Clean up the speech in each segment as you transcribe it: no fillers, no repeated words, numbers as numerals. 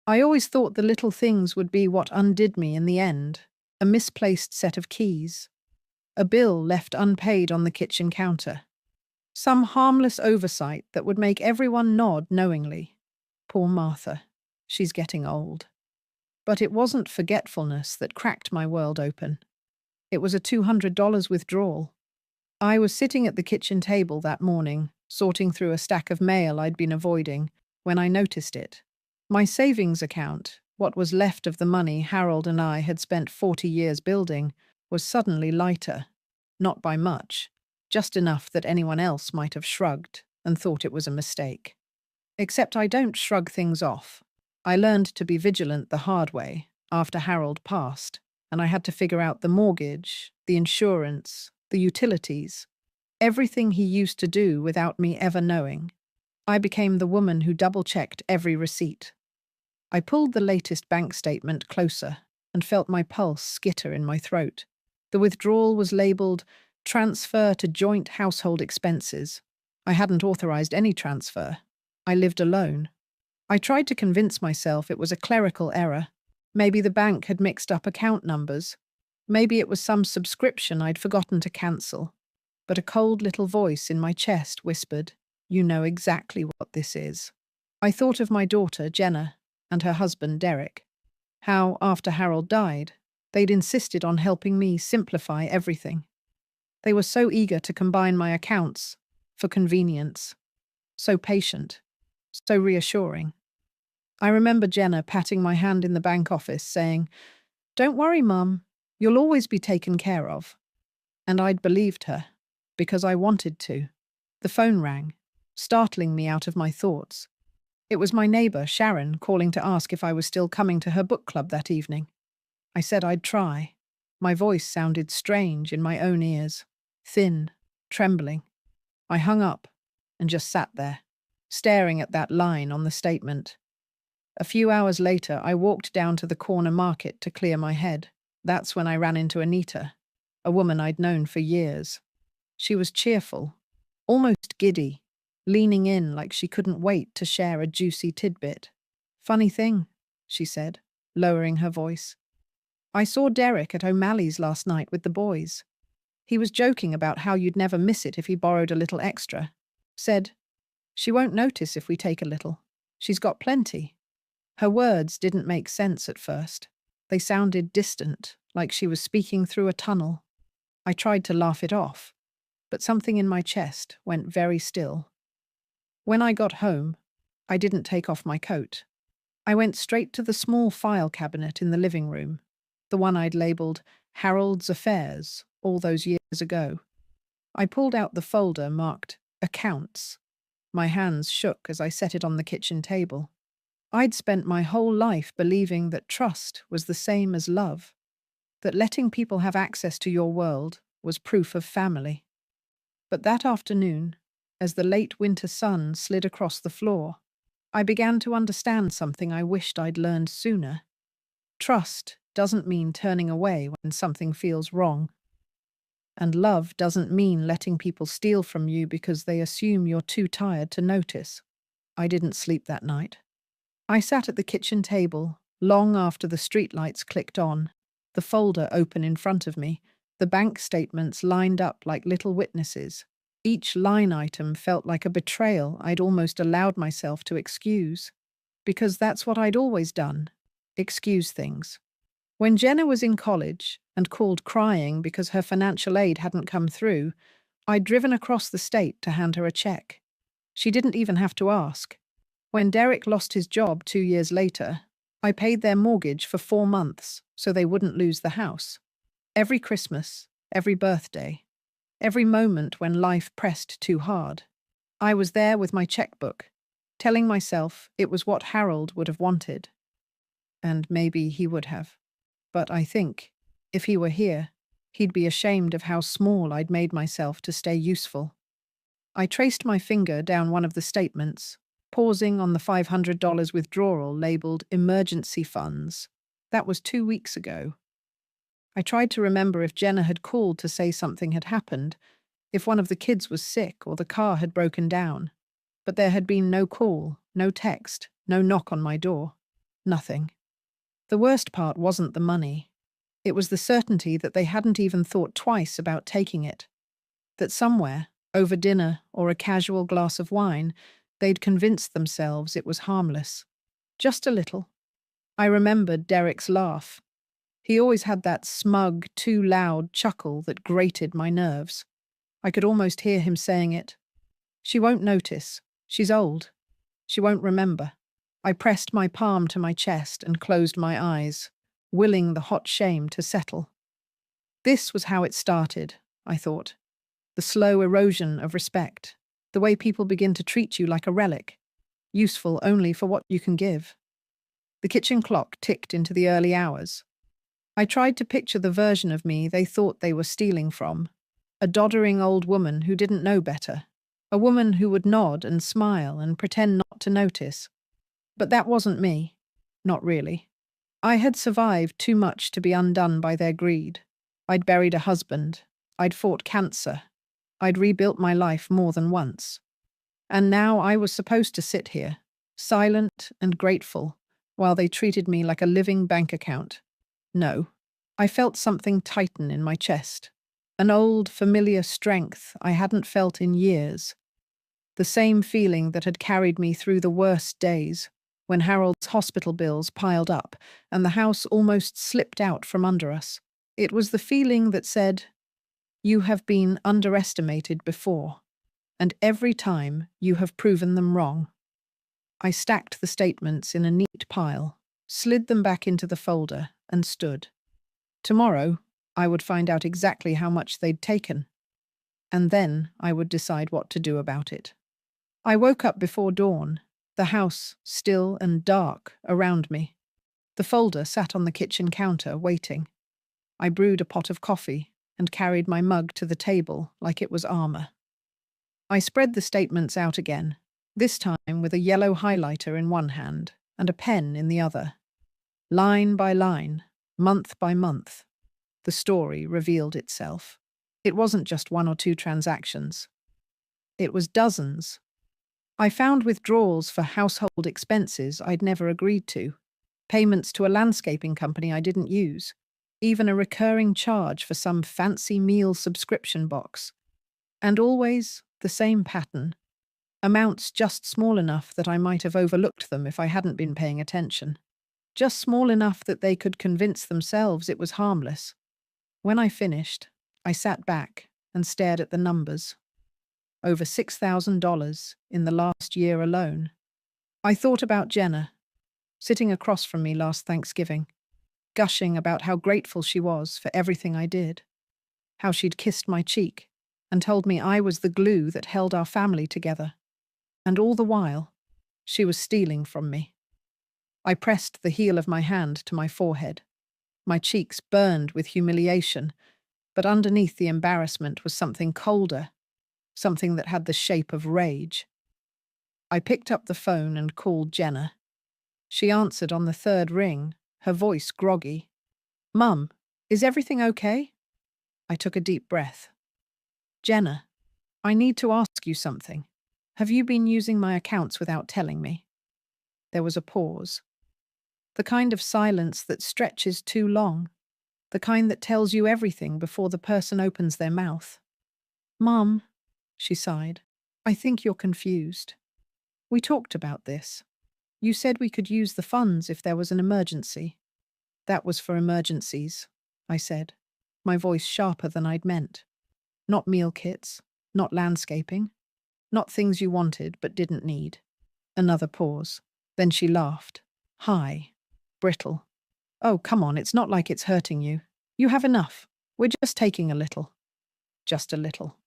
I always thought the little things would be what undid me in the end. A misplaced set of keys, a bill left unpaid on the kitchen counter, some harmless oversight that would make everyone nod knowingly. Poor Martha. She's getting old. But it wasn't forgetfulness that cracked my world open. It was a $200 withdrawal. I was sitting at the kitchen table that morning, sorting through a stack of mail I'd been avoiding, when I noticed it. My savings account, what was left of the money Harold and I had spent 40 years building, was suddenly lighter. Not by much, just enough that anyone else might have shrugged and thought it was a mistake. Except I don't shrug things off. I learned to be vigilant the hard way after Harold passed, and I had to figure out the mortgage, the insurance, the utilities, everything he used to do without me ever knowing. I became the woman who double-checked every receipt. I pulled the latest bank statement closer and felt my pulse skitter in my throat. The withdrawal was labeled transfer to joint household expenses. I hadn't authorized any transfer. I lived alone. I tried to convince myself it was a clerical error. Maybe the bank had mixed up account numbers. Maybe it was some subscription I'd forgotten to cancel. But a cold little voice in my chest whispered, "You know exactly what this is." I thought of my daughter, Jenna, and her husband, Derek. How, after Harold died, they'd insisted on helping me simplify everything. They were so eager to combine my accounts for convenience. So patient. So reassuring. I remember Jenna patting my hand in the bank office, saying, "Don't worry, Mum. You'll always be taken care of." And I'd believed her, because I wanted to. The phone rang, startling me out of my thoughts. It was my neighbour, Sharon, calling to ask if I was still coming to her book club that evening. I said I'd try. My voice sounded strange in my own ears, thin, trembling. I hung up and just sat there, staring at that line on the statement. A few hours later, I walked down to the corner market to clear my head. That's when I ran into Anita, a woman I'd known for years. She was cheerful, almost giddy, leaning in like she couldn't wait to share a juicy tidbit. "Funny thing," she said, lowering her voice. "I saw Derek at O'Malley's last night with the boys. He was joking about how you'd never miss it if he borrowed a little extra. Said, 'She won't notice if we take a little. She's got plenty.'" Her words didn't make sense at first. They sounded distant, like she was speaking through a tunnel. I tried to laugh it off, but something in my chest went very still. When I got home, I didn't take off my coat. I went straight to the small file cabinet in the living room, the one I'd labeled Harold's Affairs all those years ago. I pulled out the folder marked Accounts. My hands shook as I set it on the kitchen table. I'd spent my whole life believing that trust was the same as love, that letting people have access to your world was proof of family. But that afternoon, as the late winter sun slid across the floor, I began to understand something I wished I'd learned sooner. Trust doesn't mean turning away when something feels wrong. And love doesn't mean letting people steal from you because they assume you're too tired to notice. I didn't sleep that night. I sat at the kitchen table, long after the streetlights clicked on, the folder open in front of me, the bank statements lined up like little witnesses. Each line item felt like a betrayal I'd almost allowed myself to excuse. Because that's what I'd always done, excuse things. When Jenna was in college and called crying because her financial aid hadn't come through, I'd driven across the state to hand her a check. She didn't even have to ask. When Derek lost his job 2 years later, I paid their mortgage for 4 months so they wouldn't lose the house. Every Christmas, every birthday, every moment when life pressed too hard, I was there with my checkbook, telling myself it was what Harold would have wanted. And maybe he would have. But I think, if he were here, he'd be ashamed of how small I'd made myself to stay useful. I traced my finger down one of the statements, pausing on the $500 withdrawal labeled emergency funds. That was 2 weeks ago. I tried to remember if Jenna had called to say something had happened, if one of the kids was sick or the car had broken down. But there had been no call, no text, no knock on my door. Nothing. The worst part wasn't the money. It was the certainty that they hadn't even thought twice about taking it. That somewhere, over dinner or a casual glass of wine, they'd convinced themselves it was harmless. Just a little. I remembered Derek's laugh. He always had that smug, too loud chuckle that grated my nerves. I could almost hear him saying it. She won't notice. She's old. She won't remember. I pressed my palm to my chest and closed my eyes, willing the hot shame to settle. This was how it started, I thought. The slow erosion of respect. The way people begin to treat you like a relic, useful only for what you can give. The kitchen clock ticked into the early hours. I tried to picture the version of me they thought they were stealing from. A doddering old woman who didn't know better. A woman who would nod and smile and pretend not to notice. But that wasn't me. Not really. I had survived too much to be undone by their greed. I'd buried a husband. I'd fought cancer. I'd rebuilt my life more than once. And now I was supposed to sit here, silent and grateful, while they treated me like a living bank account. No. I felt something tighten in my chest. An old, familiar strength I hadn't felt in years. The same feeling that had carried me through the worst days, when Harold's hospital bills piled up and the house almost slipped out from under us. It was the feeling that said, "You have been underestimated before, and every time you have proven them wrong." I stacked the statements in a neat pile, slid them back into the folder, and stood. Tomorrow, I would find out exactly how much they'd taken, and then I would decide what to do about it. I woke up before dawn, the house still and dark around me. The folder sat on the kitchen counter, waiting. I brewed a pot of coffee and carried my mug to the table like it was armor. I spread the statements out again, this time with a yellow highlighter in one hand and a pen in the other. Line by line, month by month, the story revealed itself. It wasn't just one or two transactions. It was dozens. I found withdrawals for household expenses I'd never agreed to, payments to a landscaping company I didn't use, even a recurring charge for some fancy meal subscription box. And always the same pattern. Amounts just small enough that I might have overlooked them if I hadn't been paying attention. Just small enough that they could convince themselves it was harmless. When I finished, I sat back and stared at the numbers. Over $6,000 in the last year alone. I thought about Jenna, sitting across from me last Thanksgiving, gushing about how grateful she was for everything I did, how she'd kissed my cheek and told me I was the glue that held our family together. And all the while, she was stealing from me. I pressed the heel of my hand to my forehead. My cheeks burned with humiliation, but underneath the embarrassment was something colder, something that had the shape of rage. I picked up the phone and called Jenna. She answered on the third ring, her voice groggy. "Mum, is everything okay?" I took a deep breath. "Jenna, I need to ask you something. Have you been using my accounts without telling me?" There was a pause. The kind of silence that stretches too long. The kind that tells you everything before the person opens their mouth. "Mum," she sighed, "I think you're confused. We talked about this. You said we could use the funds if there was an emergency." "That was for emergencies," I said, my voice sharper than I'd meant. "Not meal kits, not landscaping, not things you wanted but didn't need." Another pause. Then she laughed. High, brittle. "Oh, come on, it's not like it's hurting you. You have enough. We're just taking a little." Just a little.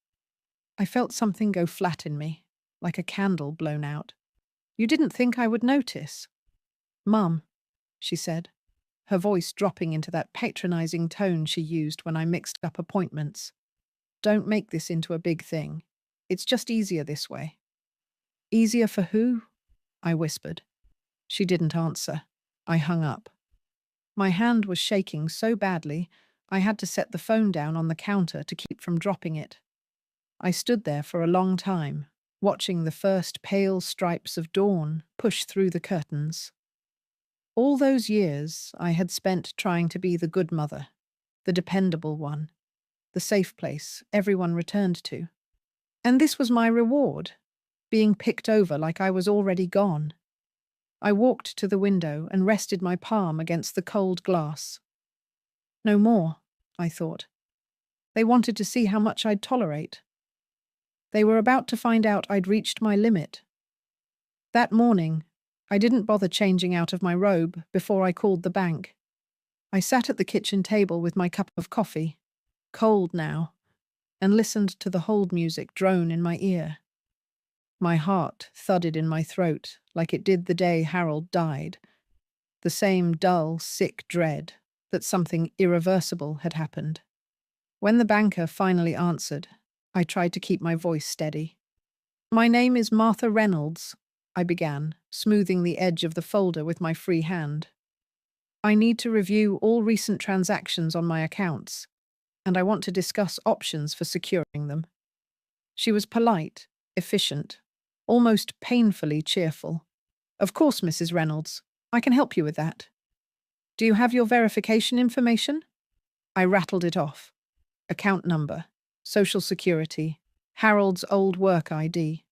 I felt something go flat in me, like a candle blown out. "You didn't think I would notice?" "Mum," she said, her voice dropping into that patronizing tone she used when I mixed up appointments. "Don't make this into a big thing. It's just easier this way." "Easier for who?" I whispered. She didn't answer. I hung up. My hand was shaking so badly, I had to set the phone down on the counter to keep from dropping it. I stood there for a long time, watching the first pale stripes of dawn push through the curtains. All those years I had spent trying to be the good mother, the dependable one, the safe place everyone returned to. And this was my reward, being picked over like I was already gone. I walked to the window and rested my palm against the cold glass. No more, I thought. They wanted to see how much I'd tolerate. They were about to find out I'd reached my limit. That morning, I didn't bother changing out of my robe before I called the bank. I sat at the kitchen table with my cup of coffee, cold now, and listened to the hold music drone in my ear. My heart thudded in my throat like it did the day Harold died, the same dull, sick dread that something irreversible had happened. When the banker finally answered, I tried to keep my voice steady. "My name is Martha Reynolds," I began, smoothing the edge of the folder with my free hand. "I need to review all recent transactions on my accounts, and I want to discuss options for securing them." She was polite, efficient, almost painfully cheerful. "Of course, Mrs. Reynolds. I can help you with that. Do you have your verification information?" I rattled it off. Account number, social security, Harold's old work ID.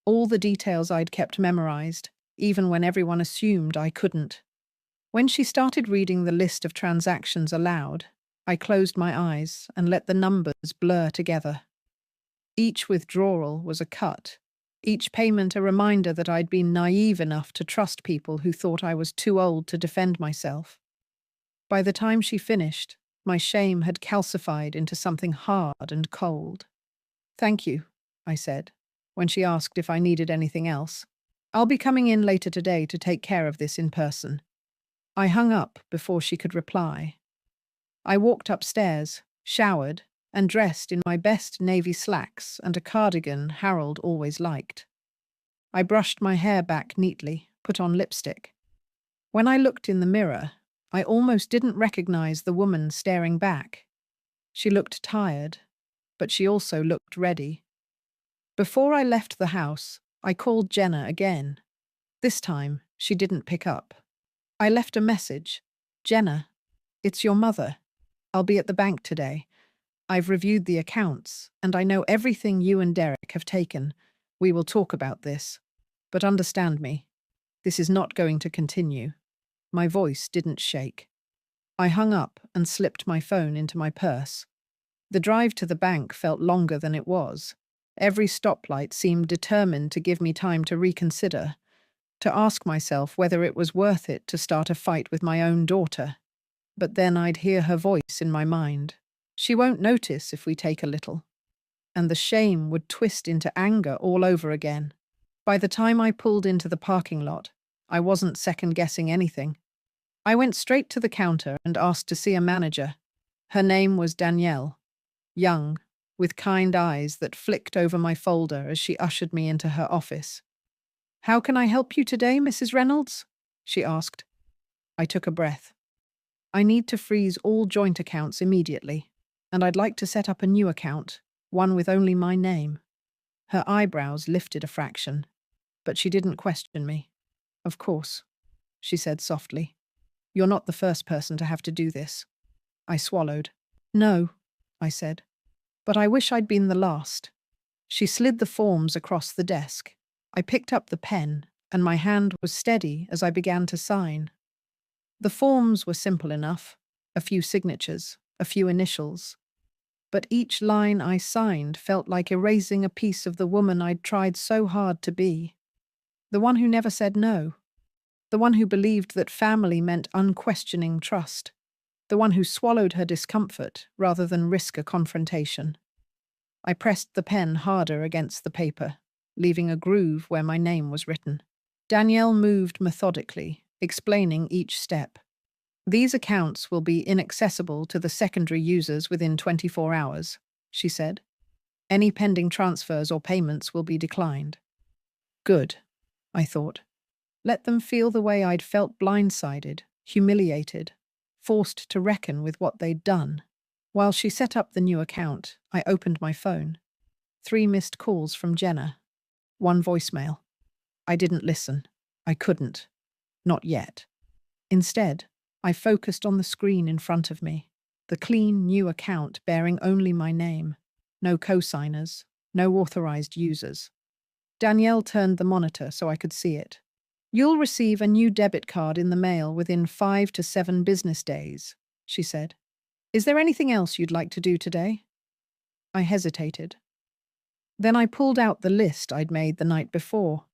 All the details I'd kept memorized, even when everyone assumed I couldn't. When she started reading the list of transactions aloud, I closed my eyes and let the numbers blur together. Each withdrawal was a cut, each payment a reminder that I'd been naive enough to trust people who thought I was too old to defend myself. By the time she finished, my shame had calcified into something hard and cold. "Thank you," I said, when she asked if I needed anything else. "I'll be coming in later today to take care of this in person." I hung up before she could reply. I walked upstairs, showered, and dressed in my best navy slacks and a cardigan Harold always liked. I brushed my hair back neatly, put on lipstick. When I looked in the mirror, I almost didn't recognize the woman staring back. She looked tired, but she also looked ready. Before I left the house, I called Jenna again. This time, she didn't pick up. I left a message. "Jenna, it's your mother. I'll be at the bank today. I've reviewed the accounts, and I know everything you and Derek have taken. We will talk about this. But understand me, this is not going to continue." My voice didn't shake. I hung up and slipped my phone into my purse. The drive to the bank felt longer than it was. Every stoplight seemed determined to give me time to reconsider, to ask myself whether it was worth it to start a fight with my own daughter. But then I'd hear her voice in my mind. "She won't notice if we take a little." And the shame would twist into anger all over again. By the time I pulled into the parking lot, I wasn't second-guessing anything. I went straight to the counter and asked to see a manager. Her name was Danielle, young, with kind eyes that flicked over my folder as she ushered me into her office. "How can I help you today, Mrs. Reynolds?" she asked. I took a breath. "I need to freeze all joint accounts immediately, and I'd like to set up a new account, one with only my name." Her eyebrows lifted a fraction, but she didn't question me. "Of course," she said softly. "You're not the first person to have to do this." I swallowed. "No," I said, "but I wish I'd been the last." She slid the forms across the desk. I picked up the pen, and my hand was steady as I began to sign. The forms were simple enough, a few signatures, a few initials. But each line I signed felt like erasing a piece of the woman I'd tried so hard to be. The one who never said no. The one who believed that family meant unquestioning trust. The one who swallowed her discomfort rather than risk a confrontation. I pressed the pen harder against the paper, leaving a groove where my name was written. Danielle moved methodically, explaining each step. "These accounts will be inaccessible to the secondary users within 24 hours, she said. "Any pending transfers or payments will be declined." Good, I thought. Let them feel the way I'd felt blindsided, humiliated, forced to reckon with what they'd done. While she set up the new account, I opened my phone. 3 missed calls from Jenna. 1 voicemail. I didn't listen. I couldn't. Not yet. Instead, I focused on the screen in front of me, the clean new account bearing only my name, no co-signers, no authorized users. Danielle turned the monitor so I could see it. "You'll receive a new debit card in the mail within 5 to 7 business days," she said. "Is there anything else you'd like to do today?" I hesitated. Then I pulled out the list I'd made the night before.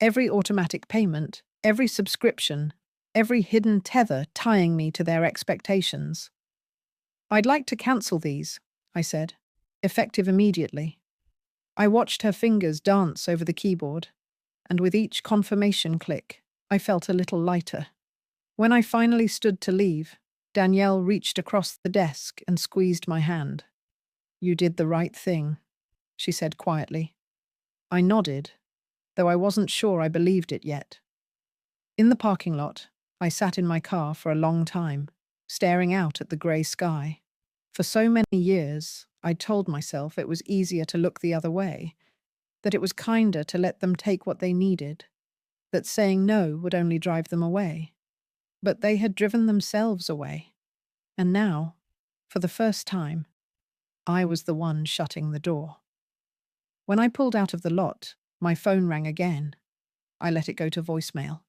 Every automatic payment, every subscription, every hidden tether tying me to their expectations. "I'd like to cancel these," I said, effective immediately. I watched her fingers dance over the keyboard, and with each confirmation click, I felt a little lighter. When I finally stood to leave, Danielle reached across the desk and squeezed my hand. "You did the right thing," she said quietly. I nodded, though I wasn't sure I believed it yet. In the parking lot, I sat in my car for a long time, staring out at the grey sky. For so many years, I told myself it was easier to look the other way, that it was kinder to let them take what they needed, that saying no would only drive them away. But they had driven themselves away. And now, for the first time, I was the one shutting the door. When I pulled out of the lot, my phone rang again. I let it go to voicemail.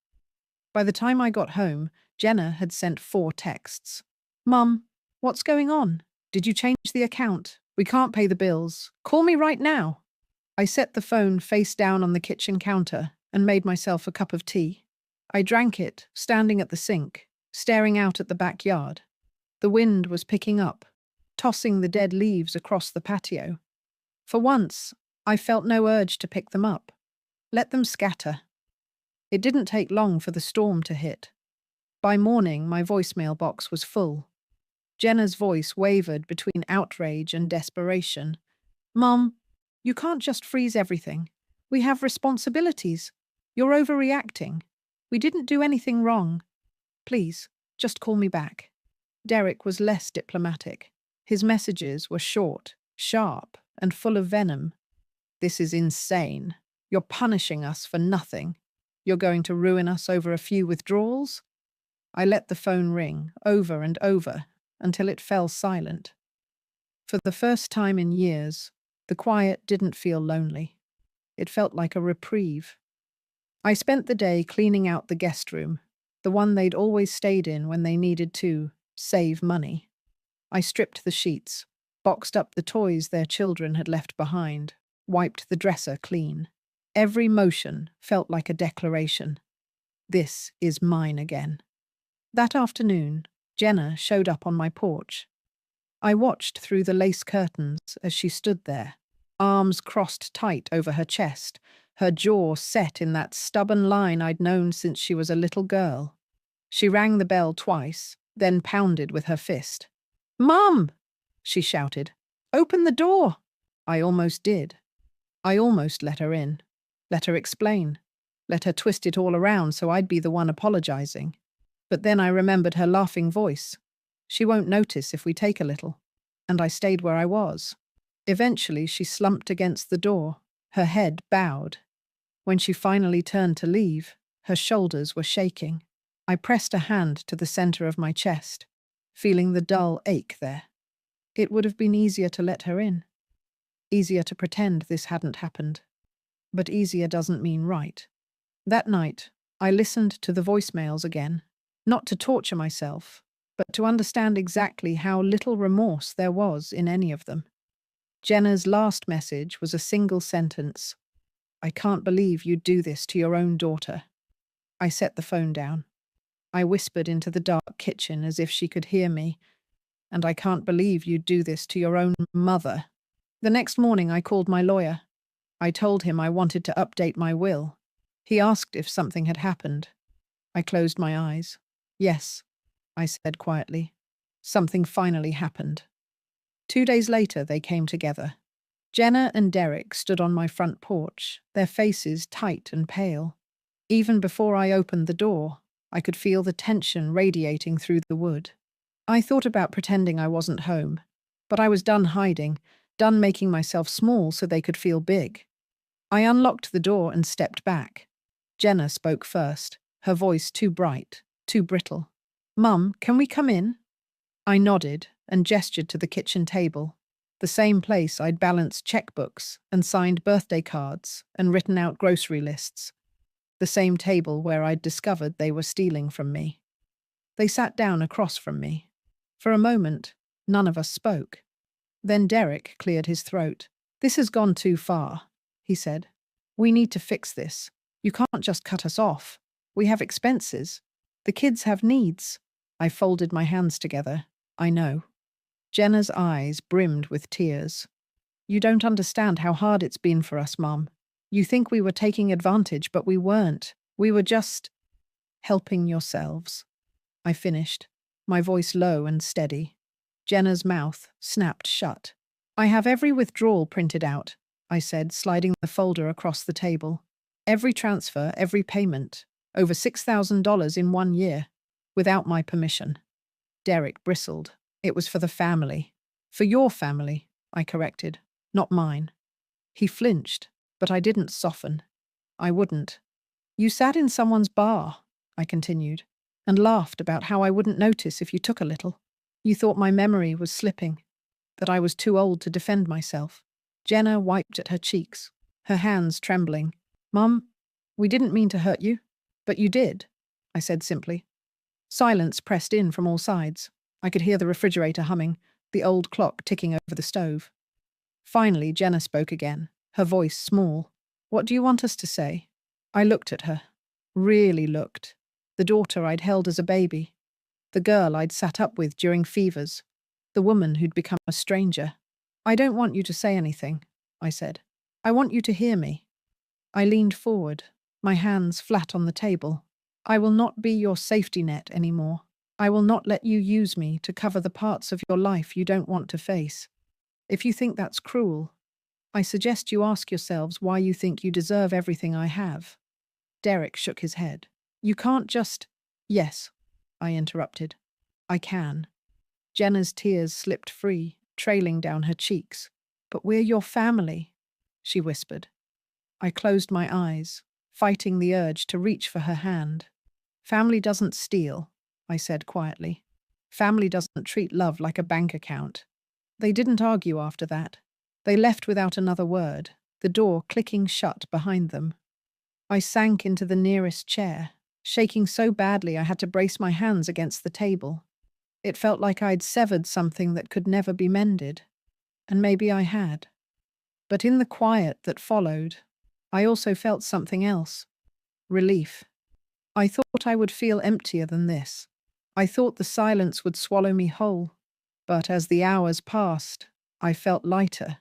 By the time I got home, Jenna had sent 4 texts. "Mum, what's going on? Did you change the account? We can't pay the bills. Call me right now." I set the phone face down on the kitchen counter and made myself a cup of tea. I drank it, standing at the sink, staring out at the backyard. The wind was picking up, tossing the dead leaves across the patio. For once, I felt no urge to pick them up. Let them scatter. It didn't take long for the storm to hit. By morning, my voicemail box was full. Jenna's voice wavered between outrage and desperation. "Mum, you can't just freeze everything. We have responsibilities. You're overreacting. We didn't do anything wrong. Please, just call me back." Derek was less diplomatic. His messages were short, sharp, and full of venom. "This is insane. You're punishing us for nothing. You're going to ruin us over a few withdrawals?" I let the phone ring, over and over, until it fell silent. For the first time in years, the quiet didn't feel lonely. It felt like a reprieve. I spent the day cleaning out the guest room, the one they'd always stayed in when they needed to save money. I stripped the sheets, boxed up the toys their children had left behind, wiped the dresser clean. Every motion felt like a declaration. This is mine again. That afternoon, Jenna showed up on my porch. I watched through the lace curtains as she stood there, arms crossed tight over her chest, her jaw set in that stubborn line I'd known since she was a little girl. She rang the bell twice, then pounded with her fist. "Mum!" she shouted. "Open the door!" I almost did. I almost let her in, let her explain, let her twist it all around so I'd be the one apologizing. But then I remembered her laughing voice. She won't notice if we take a little. And I stayed where I was. Eventually, she slumped against the door, her head bowed. When she finally turned to leave, her shoulders were shaking. I pressed a hand to the center of my chest, feeling the dull ache there. It would have been easier to let her in. Easier to pretend this hadn't happened. But easier doesn't mean right. That night, I listened to the voicemails again, not to torture myself, but to understand exactly how little remorse there was in any of them. Jenna's last message was a single sentence. "I can't believe you'd do this to your own daughter." I set the phone down. I whispered into the dark kitchen as if she could hear me. "And I can't believe you'd do this to your own mother." The next morning I called my lawyer. I told him I wanted to update my will. He asked if something had happened. I closed my eyes. "Yes," I said quietly. "Something finally happened." 2 days later, they came together. Jenna and Derek stood on my front porch, their faces tight and pale. Even before I opened the door, I could feel the tension radiating through the wood. I thought about pretending I wasn't home, but I was done hiding, done making myself small so they could feel big. I unlocked the door and stepped back. Jenna spoke first, her voice too bright, too brittle. "Mum, can we come in?" I nodded and gestured to the kitchen table, the same place I'd balanced checkbooks and signed birthday cards and written out grocery lists, the same table where I'd discovered they were stealing from me. They sat down across from me. For a moment, none of us spoke. Then Derek cleared his throat. "This has gone too far," he said. "We need to fix this. You can't just cut us off. We have expenses. The kids have needs." I folded my hands together. "I know." Jenna's eyes brimmed with tears. "You don't understand how hard it's been for us, Mum. You think we were taking advantage, but we weren't. We were just helping yourselves." I finished, my voice low and steady. Jenna's mouth snapped shut. "I have every withdrawal printed out," I said, sliding the folder across the table. "Every transfer, every payment. Over $6,000 in 1 year. Without my permission." Derek bristled. "It was for the family." "For your family," I corrected, "not mine." He flinched, but I didn't soften. I wouldn't. "You sat in someone's bar," I continued, "and laughed about how I wouldn't notice if you took a little. You thought my memory was slipping, that I was too old to defend myself." Jenna wiped at her cheeks, her hands trembling. "Mum, we didn't mean to hurt you, but you did," I said simply. Silence pressed in from all sides. I could hear the refrigerator humming, the old clock ticking over the stove. Finally, Jenna spoke again, her voice small. "What do you want us to say?" I looked at her. Really looked. The daughter I'd held as a baby. The girl I'd sat up with during fevers. The woman who'd become a stranger. "I don't want you to say anything," I said. "I want you to hear me." I leaned forward, my hands flat on the table. "I will not be your safety net anymore. I will not let you use me to cover the parts of your life you don't want to face. If you think that's cruel, I suggest you ask yourselves why you think you deserve everything I have." Derek shook his head. "You can't just—" "Yes," I interrupted. "I can." Jenna's tears slipped free, trailing down her cheeks. "But we're your family," she whispered. I closed my eyes, fighting the urge to reach for her hand. "Family doesn't steal," I said quietly. "Family doesn't treat love like a bank account." They didn't argue after that. They left without another word, the door clicking shut behind them. I sank into the nearest chair, shaking so badly I had to brace my hands against the table. It felt like I'd severed something that could never be mended. And maybe I had. But in the quiet that followed, I also felt something else. Relief. I thought I would feel emptier than this. I thought the silence would swallow me whole. But as the hours passed, I felt lighter,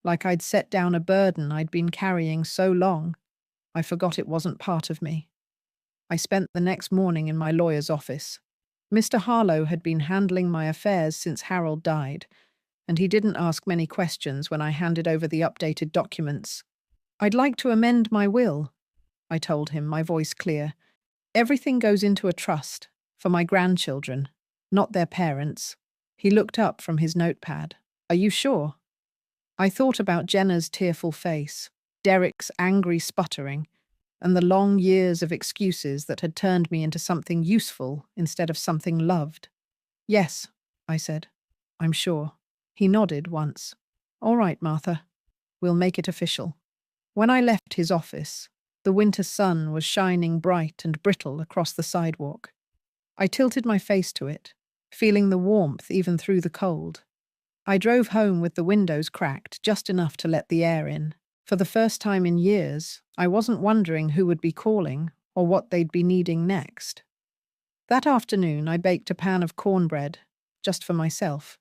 like I'd set down a burden I'd been carrying so long, I forgot it wasn't part of me. I spent the next morning in my lawyer's office. Mr. Harlow had been handling my affairs since Harold died, and he didn't ask many questions when I handed over the updated documents. "I'd like to amend my will," I told him, my voice clear. "Everything goes into a trust, for my grandchildren, not their parents." He looked up from his notepad. "Are you sure?" I thought about Jenna's tearful face, Derek's angry sputtering, and the long years of excuses that had turned me into something useful instead of something loved. "Yes," I said. "I'm sure." He nodded once. "All right, Martha. We'll make it official." When I left his office, the winter sun was shining bright and brittle across the sidewalk. I tilted my face to it, feeling the warmth even through the cold. I drove home with the windows cracked just enough to let the air in. For the first time in years, I wasn't wondering who would be calling or what they'd be needing next. That afternoon, I baked a pan of cornbread, just for myself.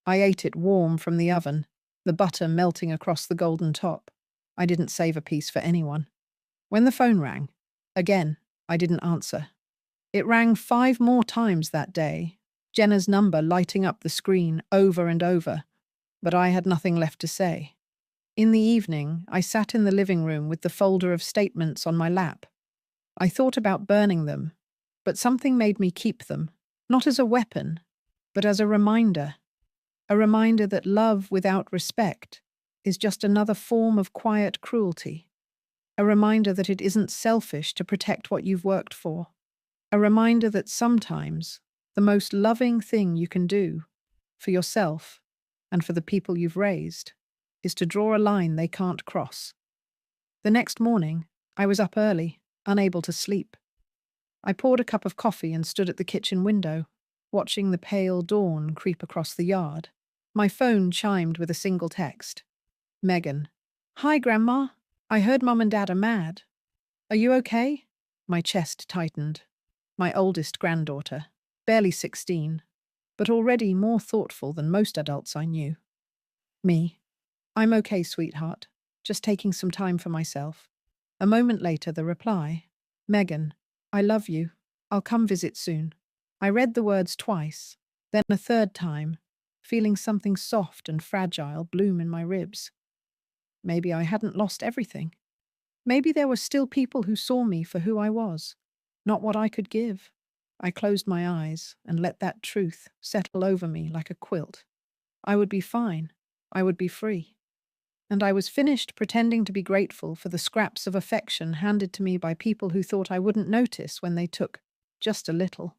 I ate it warm from the oven, the butter melting across the golden top. I didn't save a piece for anyone. When the phone rang, again, I didn't answer. It rang 5 more times that day, Jenna's number lighting up the screen over and over, but I had nothing left to say. In the evening, I sat in the living room with the folder of statements on my lap. I thought about burning them, but something made me keep them, not as a weapon, but as a reminder that love without respect is just another form of quiet cruelty, a reminder that it isn't selfish to protect what you've worked for. A reminder that sometimes the most loving thing you can do for yourself and for the people you've raised is to draw a line they can't cross. The next morning, I was up early, unable to sleep. I poured a cup of coffee and stood at the kitchen window, watching the pale dawn creep across the yard. My phone chimed with a single text. Megan. Hi, Grandma. I heard Mum and Dad are mad. Are you okay? My chest tightened. My oldest granddaughter, barely 16, but already more thoughtful than most adults I knew. Me. I'm okay, sweetheart. Just taking some time for myself. A moment later, the reply. Megan, I love you. I'll come visit soon. I read the words twice, then a third time, feeling something soft and fragile bloom in my ribs. Maybe I hadn't lost everything. Maybe there were still people who saw me for who I was, not what I could give. I closed my eyes and let that truth settle over me like a quilt. I would be fine. I would be free. And I was finished pretending to be grateful for the scraps of affection handed to me by people who thought I wouldn't notice when they took just a little.